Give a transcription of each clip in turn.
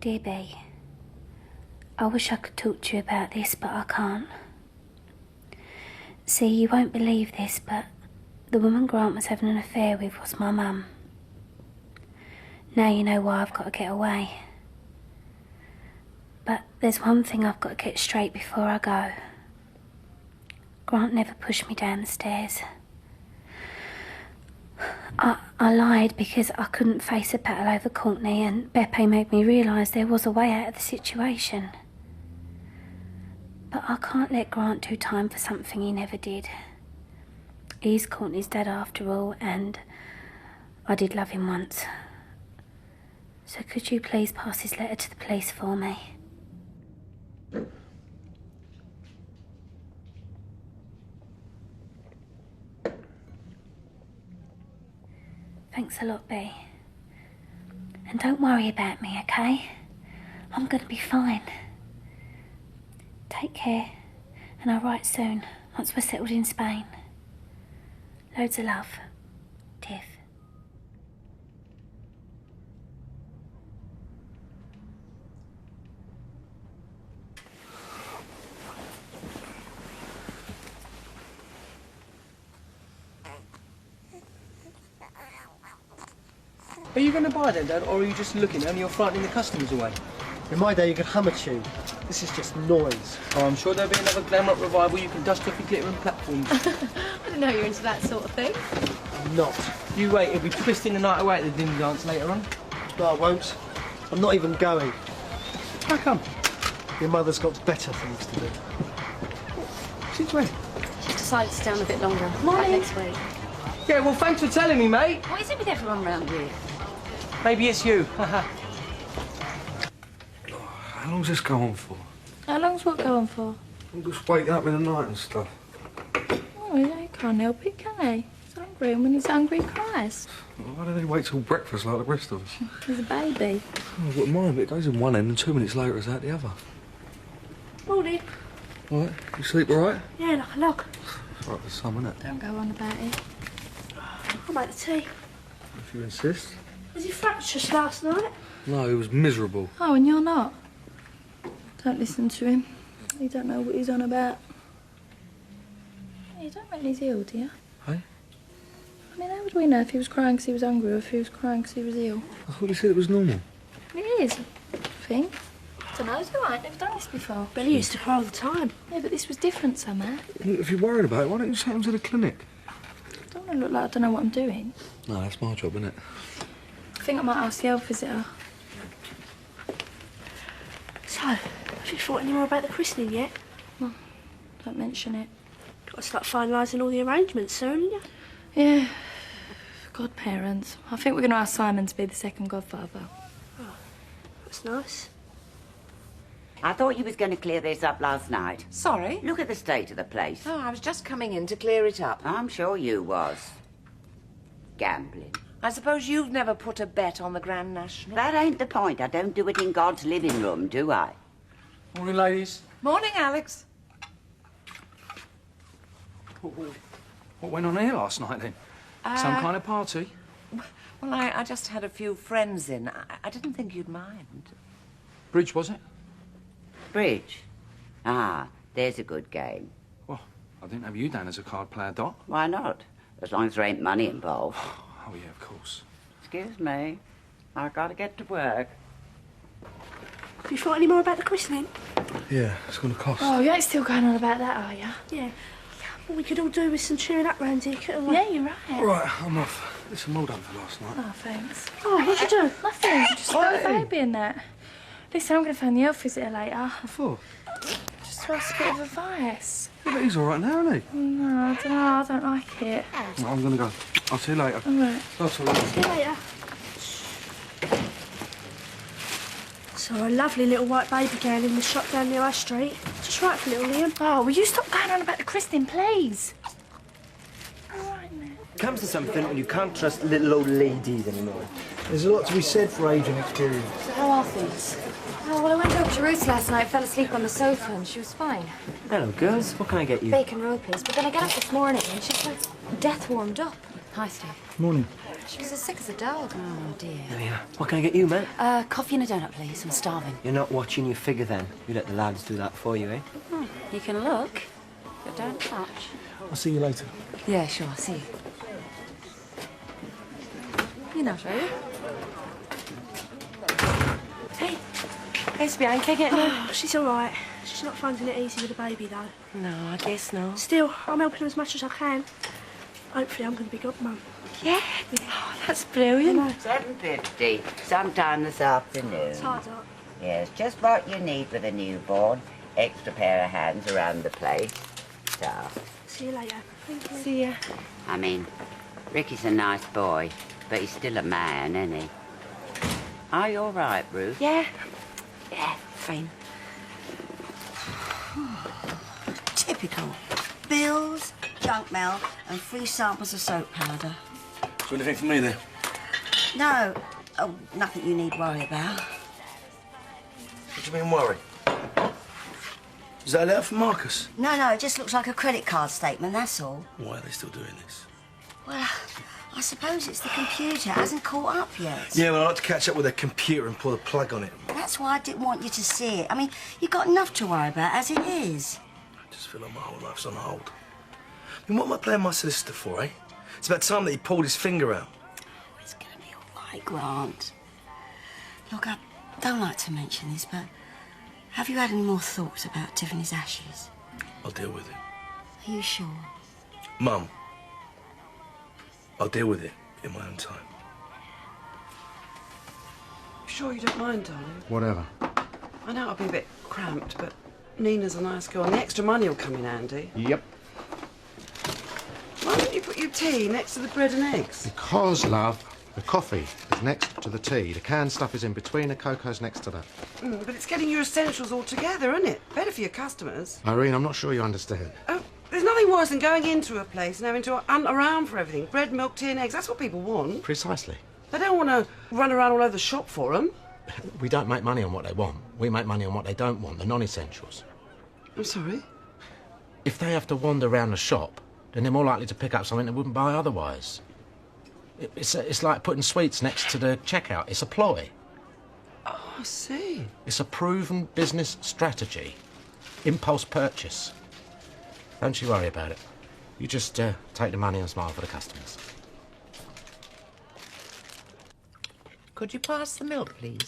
Dear B, I wish I could talk to you about this, but I can't. See, you won't believe this, but the woman Grant was having an affair with was my mum. Now you know why I've got to get away. But there's one thing I've got to get straight before I go. Grant never pushed me down the stairs. I lied because I couldn't face a battle over Courtney, and Beppe made me realise there was a way out of the situation. But I can't let Grant do time for something he never did. He's Courtney's dad after all, and I did love him once. So could you please pass his letter to the police for me? Thanks a lot, B. And don't worry about me, okay? I'm gonna be fine. Take care, and I'll write soon, once we're settled in Spain. Loads of love, Tiff. Are you going to buy them, Dad, or are you just looking and you're frightening the customers away? In my day, you could hum a tune. This is just noise. Oh, I'm sure there'll be another glam rock revival. You can dust off your glittering platforms. I didn't know you were into that sort of thing. I'm not. You wait, you'll be twisting the night away at the dinner dance later on. No, I won't. I'm not even going. How come? Your mother's got better things to do. Since when? She's decided to stay on a bit longer. Morning. Like next week. Yeah, well, thanks for telling me, mate. What is it with everyone round here? Maybe it's you. How long's this go on for? How long's what going for? I'm just waking up in the night and stuff. Oh, yeah, he can't help it, can he? He's hungry, and when he's hungry, he cries. Why do they wait till breakfast like the rest of us? He's a baby. Oh, I wouldn't mind, but it goes in one end and 2 minutes later it's out the other. Morning. All right, you sleep all right? Yeah, like a log. It's all right for some, isn't it? Don't go on about it. I'll make the tea. If you insist. Was he fractious last night? No, he was miserable. Oh, and you're not? Don't listen to him. You don't know what he's on about. You don't reckon he's ill, do you? Hey? I mean, how would we know if he was crying because he was hungry or if he was crying because he was ill? I thought he said it was normal. It is, I think. I don't know, do I? I've never done this before. Billy used to cry all the time. Yeah, but this was different somehow. Look, if you're worried about it, why don't you take him to the clinic? I don't want to look like I don't know what I'm doing. No, that's my job, isn't it? I think I might ask the health visitor. So, have you thought any more about the christening yet? Well, don't mention it. Got to start finalising all the arrangements soon, haven't you? Yeah, godparents. I think we're going to ask Simon to be the second godfather. Oh, that's nice. I thought you was going to clear this up last night. Sorry? Look at the state of the place. Oh, I was just coming in to clear it up. I'm sure you was. Gambling. I suppose you've never put a bet on the Grand National? That ain't the point. I don't do it in God's living room, do I? Morning, ladies. Morning, Alex. What went on here last night, then? Some kind of party? Well, I just had a few friends in. I didn't think you'd mind. Bridge, was it? Bridge? Ah, there's a good game. Well, I didn't have you down as a card player, Dot. Why not? As long as there ain't money involved. Oh, yeah, of course. Excuse me. I've got to get to work. Have you thought any more about the christening? Yeah, it's going to cost. Oh, you ain't still going on about that, are you? Yeah. Well, we could all do with some cheering up round here, couldn't we? Yeah, you're right. All right, I'm off. Listen, well done for last night. Oh, thanks. Oh, what'd you do? Nothing. Just got a baby in that. Listen, I'm going to phone the health visitor later. What for? Just to ask a bit of advice. Yeah, but he's all right now, isn't he? No, I don't know. I don't like it. Well, I'm going to go. I'll see you later. All right. That's all right. See you later. Saw a lovely little white baby girl in the shop down the high street. Just right for little Liam. Oh, will you stop going on about the christening, please? All right, then. Comes to something and you can't trust little old ladies anymore. There's a lot to be said for age and experience. So how are things? Oh, well, I went over to Ruth's last night, fell asleep on the sofa, and she was fine. Hello, girls. What can I get you? Bacon roll, please. But then I got up this morning, and she's like death warmed up. Hi, Steve. Morning. She was as sick as a dog. Oh, dear. Yeah. What can I get you, mate? Coffee and a donut, please. I'm starving. You're not watching your figure then. You let the lads do that for you, eh? You can look, but don't touch. I'll see you later. Yeah, sure. See you. You're not, are you? Hey. How's Bianca getting on? Oh, she's all right. She's not finding it easy with the baby, though. No, I guess not. Still, I'm helping her as much as I can. Hopefully I'm going to be good, Mum. Yeah? Oh, that's brilliant. 7:50, sometime this afternoon. It's hard, up. Yes, just what you need with a newborn. Extra pair of hands around the place. So, See you later. Thank you. See ya. I mean, Ricky's a nice boy, but he's still a man, isn't he? Are you all right, Ruth? Yeah. Yeah, fine. Typical. Bills, junk mail, and free samples of soap powder. So anything for me there? No. Oh, nothing you need worry about. What do you mean worry? Is that a letter from Marcus? No, it just looks like a credit card statement, that's all. Why are they still doing this? Well, I suppose it's the computer. It hasn't caught up yet. Yeah, well, I'd like to catch up with their computer and pull the plug on it. That's why I didn't want you to see it. I mean, you've got enough to worry about as it is. I just feel like my whole life's on hold. I mean, what am I playing my solicitor for, eh? It's about time that he pulled his finger out. It's going to be all right, Grant. Look, I don't like to mention this, but have you had any more thoughts about Tiffany's ashes? I'll deal with it. Are you sure? Mum, I'll deal with it in my own time. Sure you don't mind, darling? Whatever. I know I'll be a bit cramped, but Nina's a nice girl, and the extra money will come in handy. Yep. Why don't you put your tea next to the bread and eggs? Because, love, the coffee is next to the tea. The canned stuff is in between, the cocoa's next to that. But it's getting your essentials all together, isn't it? Better for your customers. Irene, I'm not sure you understand. Oh, there's nothing worse than going into a place and having to hunt around for everything. Bread, milk, tea and eggs, that's what people want. Precisely. They don't want to run around all over the shop for them. We don't make money on what they want. We make money on what they don't want, the non-essentials. I'm sorry? If they have to wander around the shop, then they're more likely to pick up something they wouldn't buy otherwise. It's like putting sweets next to the checkout. It's a ploy. Oh, I see. It's a proven business strategy. Impulse purchase. Don't you worry about it. You just take the money and smile for the customers. Could you pass the milk, please?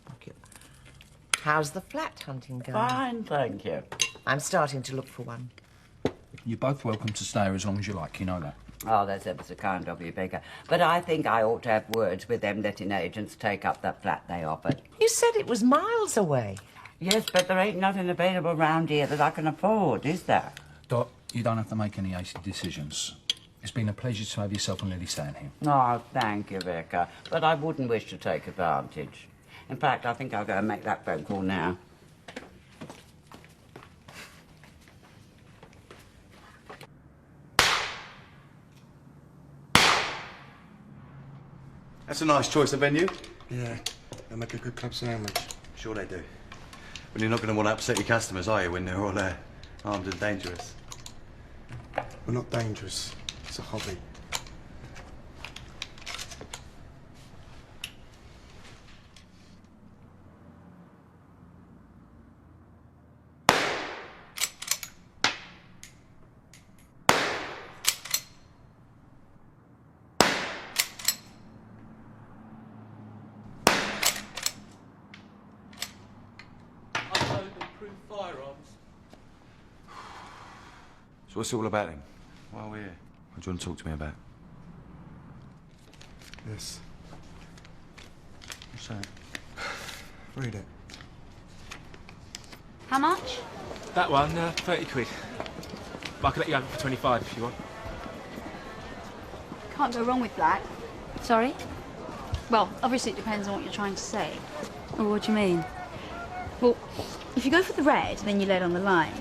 Thank you. How's the flat hunting going? Fine, thank you. I'm starting to look for one. You're both welcome to stay here as long as you like, you know that. Oh, that's ever so kind of you, Baker. But I think I ought to have words with them letting agents take up that flat they offered. You said it was miles away. Yes, but there ain't nothing available round here that I can afford, is there? Dot, you don't have to make any hasty decisions. It's been a pleasure to have yourself and Lily staying here. Oh, thank you, Vicar. But I wouldn't wish to take advantage. In fact, I think I'll go and make that phone call now. That's a nice choice of venue. Yeah, they make a good club sandwich. Sure they do. But you're not going to want to upset your customers, are you, when they're all armed and dangerous? We're not dangerous. It's a hobby. So what's it all about then? Why are we here? What do you want to talk to me about? Yes. What's that? Read it. How much? That one, 30 quid. But I can let you have it for 25 if you want. Can't go wrong with black. Sorry? Well, obviously it depends on what you're trying to say. Or what do you mean? Well, if you go for the red, then you let on the line.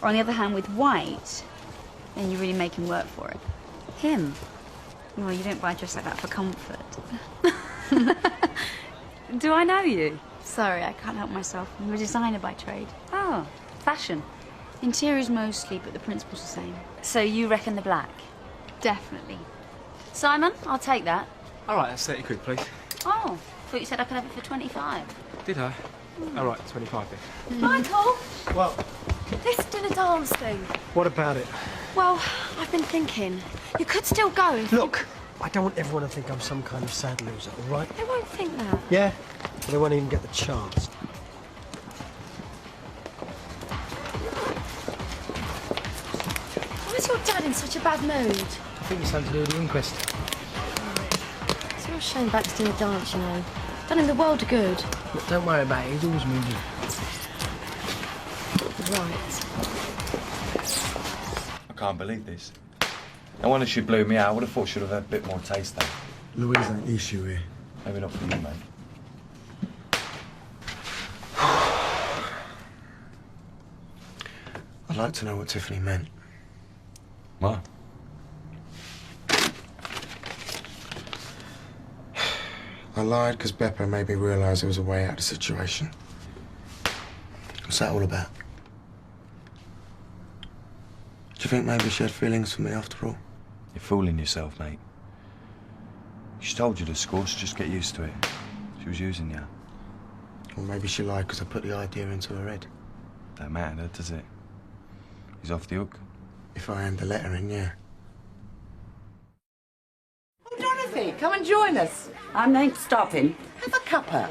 Or on the other hand, with white, then you really make him work for it. Him? Well, you don't buy a dress like that for comfort. Do I know you? Sorry, I can't help myself. I'm a designer by trade. Oh, fashion. Interiors mostly, but the principle's the same. So you reckon the black? Definitely. Simon, I'll take that. All right, that's 30 quid, please. Oh, thought you said I could have it for 25. Did I? All right, 25 then. Michael, Well, this dinner dance thing. what about it? Well, I've been thinking. You could still go if... Look, I don't want everyone to think I'm some kind of sad loser, all right? They won't think that. Yeah? But they won't even get the chance. Why is your dad in such a bad mood? I think it's something to do with the inquest. It's a real shame about this dinner dance, you know. Done him the world of good. Look, don't worry about it, he's always moving. Right. I can't believe this. No wonder she blew me out. I would have thought she'd have had a bit more taste, though. Louise ain't the issue here. Maybe not for you, mate. I'd like to know what Tiffany meant. What? I lied because Beppo made me realise there was a way out of the situation. What's that all about? Do you think maybe she had feelings for me after all? You're fooling yourself, mate. She told you the score, so just get used to it. She was using you. Or maybe she lied because I put the idea into her head. Don't matter, does it? He's off the hook. If I hand the letter in, yeah. Oh, Dorothy, come and join us. I'm not stopping. Have a cuppa.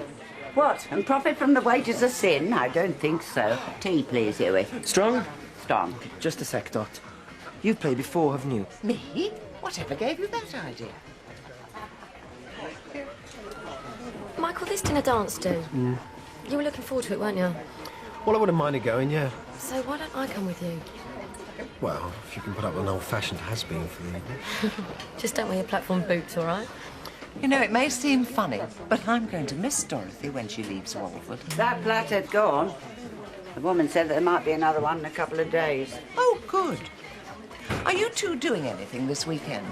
What, and profit from the wages of sin? I don't think so. Tea, please, Huey. Strong? Strong. Just a sec, Dot. You've played before, haven't you? Me? Whatever gave you that idea? Michael, this dinner dance do. You were looking forward to it, weren't you? Well, I wouldn't mind it going, yeah. So why don't I come with you? Well, if you can put up with an old-fashioned has-been for the evening. Just don't wear your platform boots, all right? You know, it may seem funny, but I'm going to miss Dorothy when she leaves Walford. That flat had gone. The woman said there might be another one in a couple of days. Oh, good. Are you two doing anything this weekend?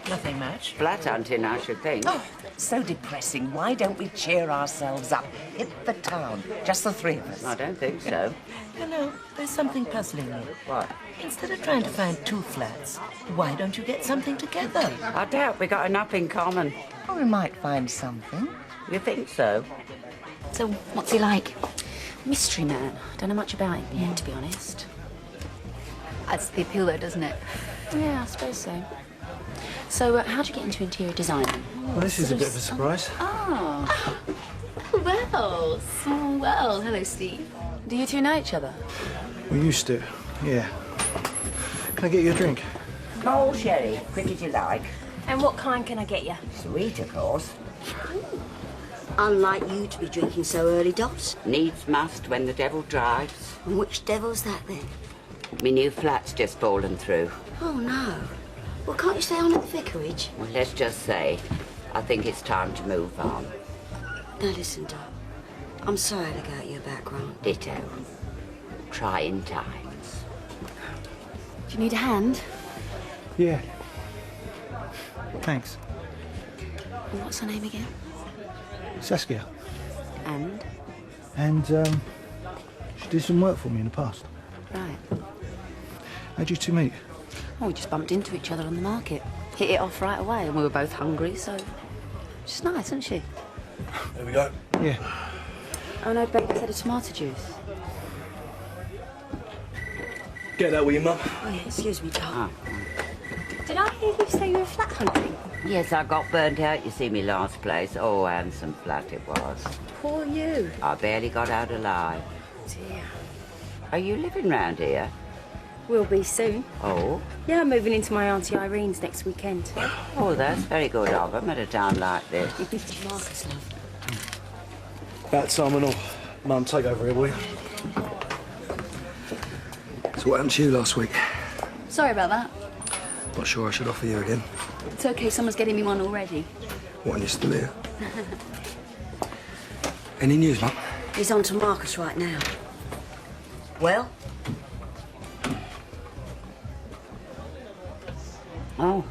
Nothing much. Flat hunting, I should think. Oh, so depressing. Why don't we cheer ourselves up? Hit the town. Just the three of us. I don't think so. You know, there's something puzzling me. What? Instead of trying to find two flats, why don't you get something together? I doubt we got enough in common. Oh, we might find something. You think so? So, what's he like? Mystery man. Don't know much about him yet, to be honest. That's the appeal, though, doesn't it? Yeah, I suppose so. So, how'd you get into interior design? Well, this is a bit of a surprise. Oh. Well, small world. Hello, Steve. Do you two know each other? We used to, yeah. Can I get you a drink? Cold sherry, quick as you like. And what kind can I get you? Sweet, of course. Unlike you to be drinking so early, Dot. Needs must when the devil drives. And which devil's that, then? My new flat's just fallen through. Oh, no. Well, can't you stay on at the vicarage? Well, let's just say, I think it's time to move on. Now, listen, Dot. I'm sorry to go at your background. Ditto. Trying times. Do you need a hand? Yeah. Thanks. What's her name again? Saskia. And? And, she did some work for me in the past. Right. How'd you two meet? Oh, we just bumped into each other on the market. Hit it off right away, and we were both hungry, so... She's nice, isn't she? There we go. Yeah. Oh, no, Beck said a tomato juice. Get that, will you, Mum? Oh, yeah, excuse me, Dot. Did I hear you say you were flat hunting? Yes, I got burnt out, you see, me last place. Oh, handsome flat it was. Poor you. I barely got out alive. Dear. Are you living round here? Will be soon. Oh? Yeah, I'm moving into my Auntie Irene's next weekend. Oh, that's very good of them at a time like this. Marcus, love. About Simon or Mum, take over here, will you? So what happened to you last week? Sorry about that. Not sure I should offer you again. It's okay, someone's getting me one already. What, and you're still here? Any news, Mum? He's on to Marcus right now. Well? Oh,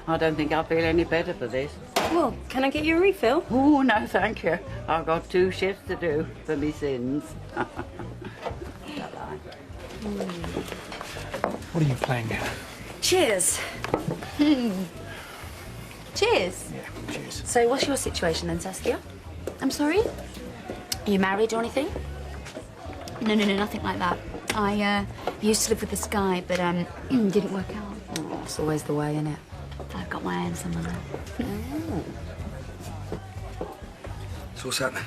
I don't think I'll feel any better for this. Well, can I get you a refill? Oh, no, thank you. I've got 2 shifts to do for me sins. What are you playing now? Cheers. Cheers. Yeah, cheers. So what's your situation then, Saskia? I'm sorry? Are you married or anything? No, nothing like that. I used to live with this guy, but didn't work out. Oh, it's always the way, innit? I've got my hands on someone there. So what's happening?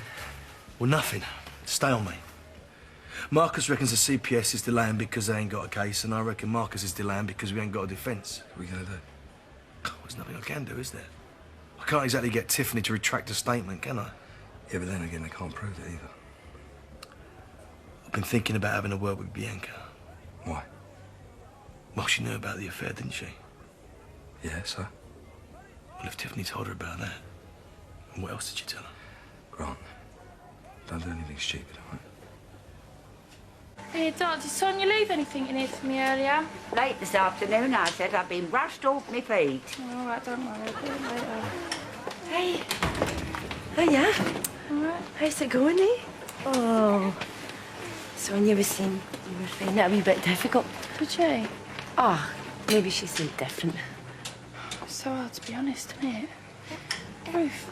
Well, nothing. Stay on me. Marcus reckons the CPS is delaying because they ain't got a case, and I reckon Marcus is delaying because we ain't got a defence. What are we going to do? There's nothing I can do, is there? I can't exactly get Tiffany to retract a statement, can I? Yeah, but then again, they can't prove it either. I've been thinking about having a word with Bianca. Why? Well, she knew about the affair, didn't she? Yeah, so? Well, if Tiffany told her about that, and what else did you tell her? Grant, don't do anything stupid, all right? Hey, Dad, did Sonia leave anything you need from me earlier? Late this afternoon, I said. I've been rushed off my feet. All right, don't worry. I'll do it later. Hey. Hiya. All right. How's it going, eh? Oh. Sonia was saying you were finding it a wee bit difficult. Did she? Ah, maybe she seemed different. It's so hard to be honest, isn't it? Ruth,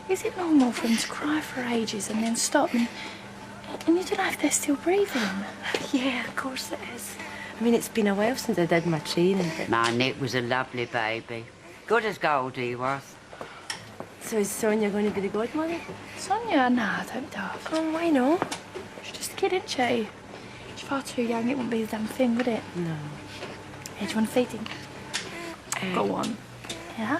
is it normal for them to cry for ages and then stop and you don't know if they're still breathing? Yeah, of course it is. I mean, it's been a while since I did my training, but... My Nick was a lovely baby. Good as gold he was. So is Sonia going to be the godmother? Sonia? Nah, don't be daft. Oh, why not? She's just a kid, isn't she? She's far too young. It wouldn't be the damn thing, would it? No. Hey, do you want to feed him? Go on. Yeah?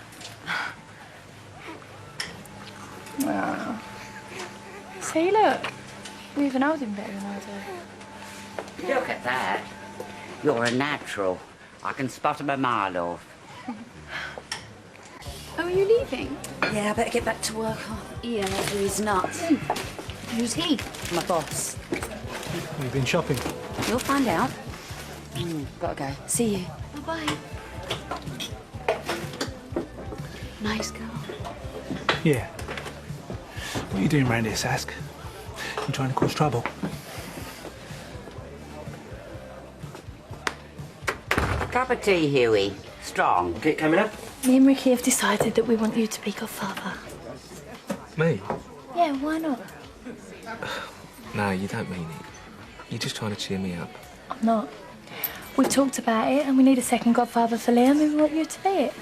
Wow. See, look. You even hold him better than I do. Look at that. You're a natural. I can spot him a mile off. Oh, are you leaving? Yeah, I better get back to work. Yeah, he's not. Who's he? My boss. We've been shopping. You'll find out. Gotta go. See you. Bye-bye. Nice girl. Yeah. What are you doing round here, Sask? You trying to cause trouble? Cup of tea, Huey. Strong. Get coming up? Me and Ricky have decided that we want you to be godfather. Me? Yeah, why not? No, you don't mean it. You're just trying to cheer me up. I'm not. We've talked about it and we need a second godfather for Liam and we want you to be it.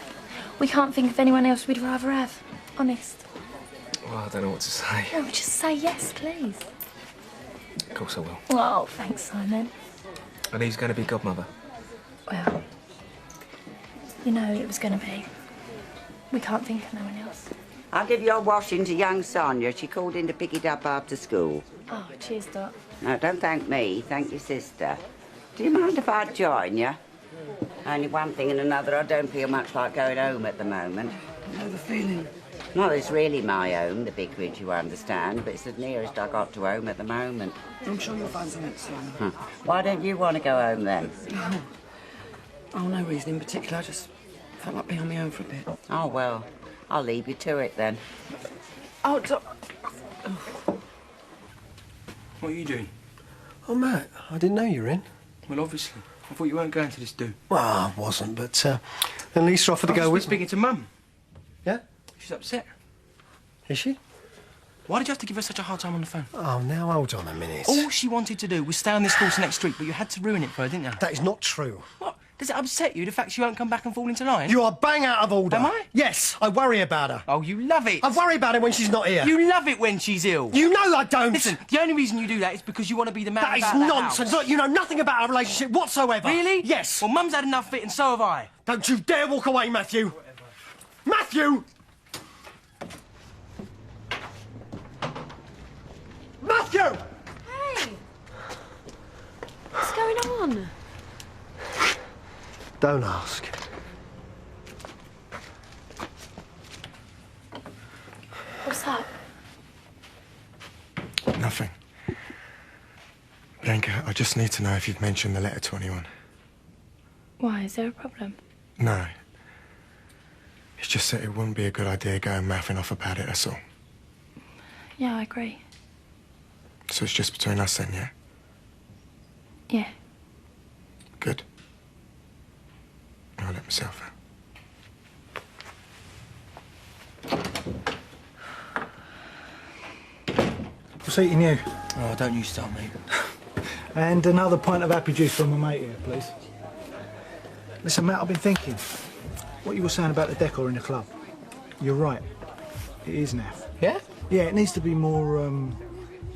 We can't think of anyone else we'd rather have. Honest. Well, I don't know what to say. No, just say yes, please. Of course I will. Oh, thanks, Simon. And he's going to be godmother. Well, you know it was going to be. We can't think of no one else. I'll give your washing to young Sonia. She called in to pick it up after school. Oh, cheers, Dot. No, don't thank me. Thank your sister. Do you mind if I join you? Only one thing and another, I don't feel much like going home at the moment. I know the feeling. Well, it's really my home, the vicarage, you understand, but it's the nearest I got to home at the moment. I'm sure you'll find something soon. Huh. Why don't you want to go home then? Oh, no reason in particular. I just felt like being on my own for a bit. Oh, well, I'll leave you to it then. Oh, What are you doing? Oh, Matt, I didn't know you were in. Well, obviously. I thought you weren't going to this do. Well, I wasn't, but then Lisa offered to go with... speaking to Mum. Yeah? She's upset. Is she? Why did you have to give her such a hard time on the phone? Oh, now hold on a minute. All she wanted to do was stay on this course next week, but you had to ruin it for her, didn't you? That is not true. What? Does it upset you, the fact she won't come back and fall into line? You are bang out of order. Am I? Yes, I worry about her. Oh, you love it. I worry about her when she's not here. You love it when she's ill. You know I don't. Listen, the only reason you do that is because you want to be the man That is about nonsense. house. Look, you know nothing about our relationship whatsoever. Really? Yes. Well, Mum's had enough of it and so have I. Don't you dare walk away, Matthew. Matthew! Matthew! Hey! What's going on? Don't ask. What's that? Nothing. Bianca, I just need to know if you've mentioned the letter to anyone. Why? Is there a problem? No. It's just that it wouldn't be a good idea going mouthing off about it, that's all. Yeah, I agree. So it's just between us then, yeah? Yeah. Good. I'll let myself out. seating you. Oh, don't you start, mate. And another pint of happy juice from my mate here, please. Listen, Matt, I've been thinking. What you were saying about the decor in the club. You're right. It is naff. Yeah? Yeah, it needs to be more,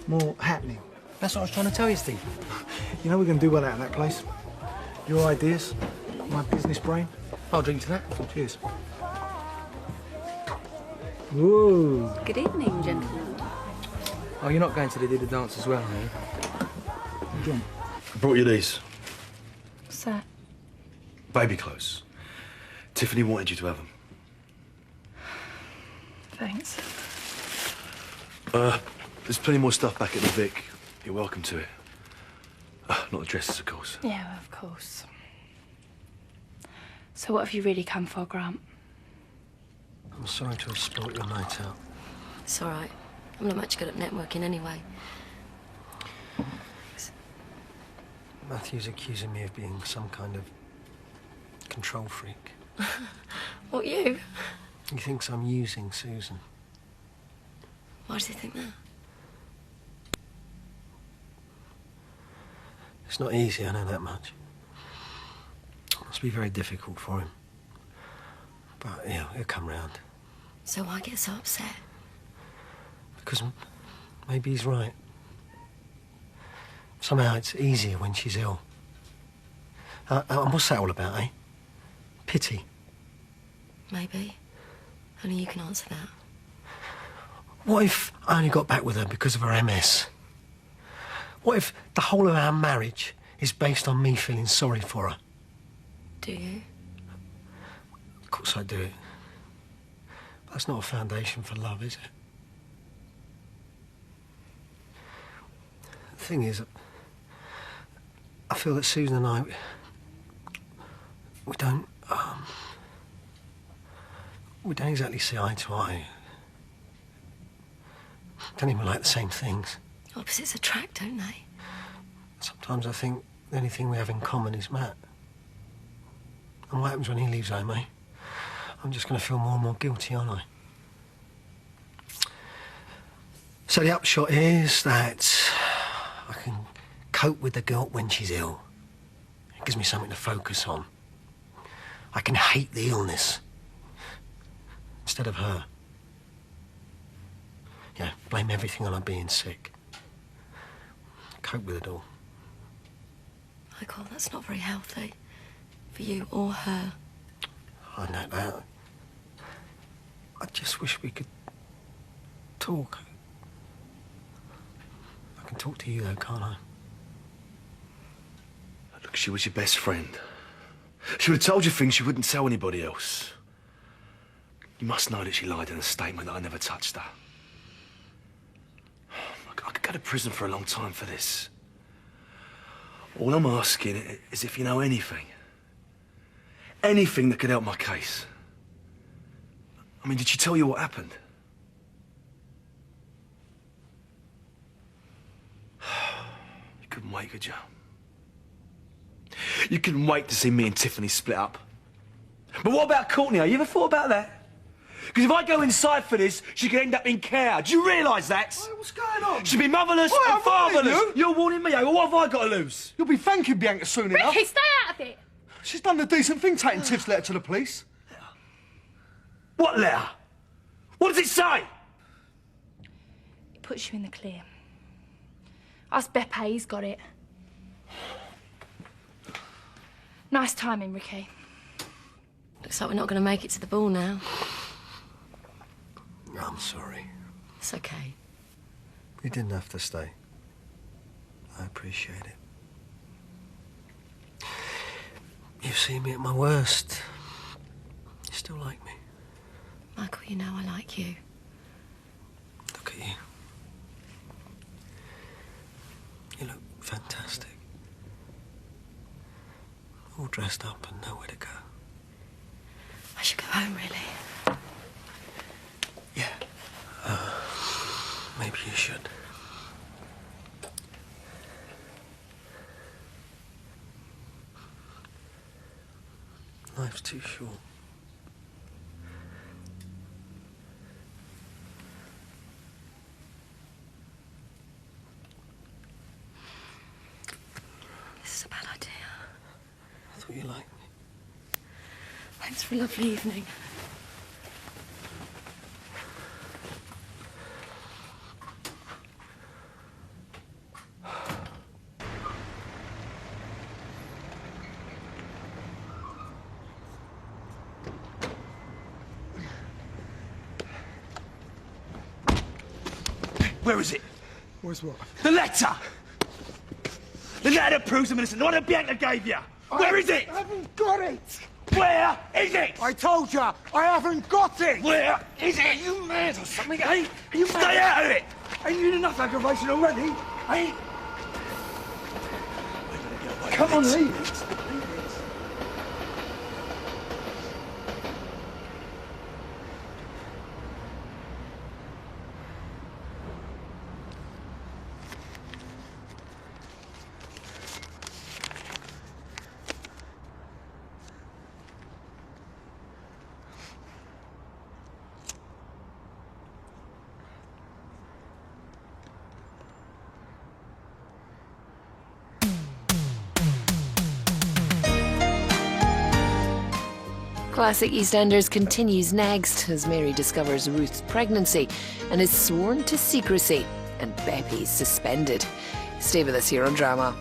more happening. That's what I was trying to tell you, Steve. You know we're going to do well out of that place. Your ideas, my business brain. I'll drink to that. Cheers. Whoa. Good evening, gentlemen. Oh, you're not going to the dance as well, are you? John. I brought you these. What's that? Baby clothes. Tiffany wanted you to have them. Thanks. There's plenty more stuff back at the Vic. You're welcome to it. Not the dresses, of course. Yeah, of course. So what have you really come for, Grant? I'm sorry to have spoilt your night out. It's all right. I'm not much good at networking anyway. Matthew's accusing me of being some kind of control freak. What, you? He thinks I'm using Susan. Why does he think that? It's not easy, I know that much. It must be very difficult for him. But, yeah, he'll come round. So why get so upset? Because maybe he's right. Somehow it's easier when she's ill. And what's that all about, eh? Pity. Maybe. Only you can answer that. What if I only got back with her because of her MS? What if the whole of our marriage is based on me feeling sorry for her? Do you? Of course I do. But that's not a foundation for love, is it? The thing is, I feel that Susan and I, we don't exactly see eye to eye. Don't even like the same things. Opposites attract, don't they? Sometimes I think the only thing we have in common is Matt. And what happens when he leaves home, eh? I'm just going to feel more and more guilty, aren't I? So the upshot is that I can cope with the guilt when she's ill. It gives me something to focus on. I can hate the illness instead of her. Yeah, blame everything on her being sick. Cope with it all. Michael, that's not very healthy. For you or her. I know that. I just wish we could talk. I can talk to you though, can't I? Look, she was your best friend. She would have told you things she wouldn't tell anybody else. You must know that she lied in a statement that I never touched her. Look, I could go to prison for a long time for this. All I'm asking is if you know anything. Anything that could help my case. I mean, did she tell you what happened? You couldn't wait, could you? You couldn't wait to see me and Tiffany split up. But what about Courtney? You ever thought about that? Because if I go inside for this, she could end up in care. Do you realise that? Hey, what's going on? She'd be motherless Why, and I'm warning fatherless. you. You're warning me, well, what have I got to lose? You'll be thanking Bianca soon enough. Ricky, stay out of it! She's done the decent thing taking Tiff's letter to the police. What letter? What does it say? It puts you in the clear. Ask Beppe, he's got it. Nice timing, Ricky. Looks like we're not going to make it to the ball now. I'm sorry. It's okay. You didn't have to stay. I appreciate it. You've seen me at my worst. You still like me. Michael, you know I like you. Look at you. You look fantastic. All dressed up and nowhere to go. I should go home, really. Yeah. Maybe you should. Life's too short. thought you liked me. Thanks for a lovely evening. Where is it? Where's what? The letter! The letter that proves I'm innocent, the one that Bianca gave you! Where is it? I haven't got it! Where is it? I told you, I haven't got it! Where is it? Are you mad or something, eh? Are you mad? Stay out of it! Ain't you had enough aggravation already, eh? Come on, leave it. Classic EastEnders continues next as Mary discovers Ruth's pregnancy and is sworn to secrecy, and Beppy's suspended. Stay with us here on Drama.